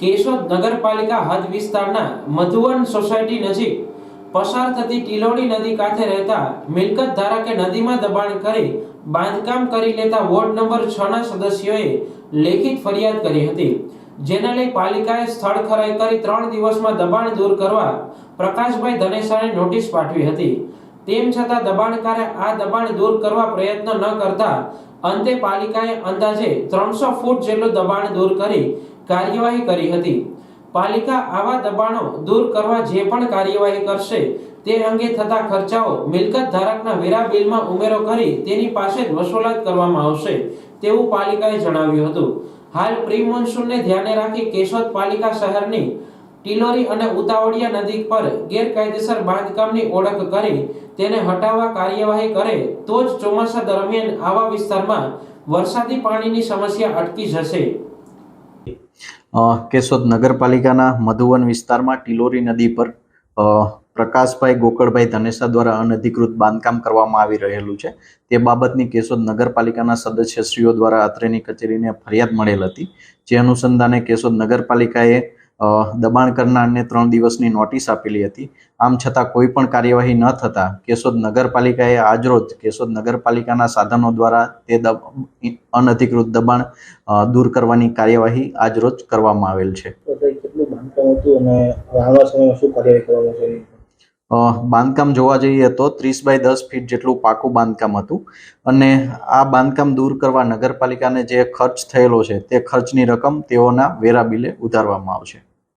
કેશોદ નગરપાલિકા હદ વિસ્તારના મધુવન સોસાયટી નજીક પસાર થતી ટીલોડી નદી કાંઠે રહેતા મિલકત ધારકે નદીમાં દબાણ કરી બાંધકામ કરી લેતા વોર્ડ નંબર 6 ના સદસ્યોએ લેખિત ફરિયાદ કરી હતી, જેને લઈ પાલિકાએ સ્થળ ખરાઈ કરી 3 દિવસમાં દબાણ દૂર કરવા પ્રકાશભાઈ ધનેસાને નોટિસ પાઠવી હતી। તેમ છતાં દબાણકારે આ દબાણ દૂર કરવા પ્રયત્ન ન કરતા અંતે પાલિકાએ અંદાજે 300 ફૂટ જેટલું દબાણ દૂર કરી કાર્યવાહી કરી હતી। પાલિકા આવા દબાણો દૂર કરવા જે પણ કાર્યવાહી કરશે તે અંગે થતા ખર્ચાઓ મિલકત ધારકના વેરા બિલમાં ઉમેરો કરી તેની પાસે જ વસૂલાત કરવામાં આવશે તેવું પાલિકાએ જણાવ્યું હતું। હાલ પ્રી મોન્સૂનને ધ્યાને રાખી કેશોદ પાલિકા શહેરની ટીલોરી અને ઉતાવળિયા નદી પર ગેરકાયદેસર બાંધકામની ઓળખ કરી તેને હટાવવા કાર્યવાહી કરે તો જ ચોમાસા દરમિયાન આવા વિસ્તારમાં વરસાદી પાણીની સમસ્યા અટકી જશે। કેશોદ નગરપાલિકાના મધુવન વિસ્તારમાં ટીલોરી નદી પર પ્રકાશભાઈ ગોકળભાઈ ધનેસા દ્વારા અનધિકૃત બાંધકામ કરવામાં આવી રહેલું છે તે બાબતની કેશોદ નગરપાલિકાના સદસ્યશ્રીઓ દ્વારા અત્રેની કચેરીને ફરિયાદ મળેલ હતી, જે અનુસંધાને કેશોદ નગરપાલિકાએ દબાણ કરનારને 3 દિવસની નોટિસ આપેલી હતી। આમ છતાં કોઈ પણ કાર્યવાહી ન થતા કેશોદ નગરપાલિકાએ આજરોજ કેશોદ નગરપાલિકાના સાધનો દ્વારા તે અનધિકૃત દબાણ દૂર કરવાની કાર્યવાહી આજરોજ કરવામાં આવેલ છે। બાંધકામ જોવા જઈએ તો 30 બાય 10 ફીટ જેટલું પાકું બાંધકામ હતું અને આ બાંધકામ દૂર કરવા નગરપાલિકાને જે ખર્ચ થયેલો છે તે ખર્ચની રકમ તેઓના વેરા બિલે ઉતારવામાં આવશે।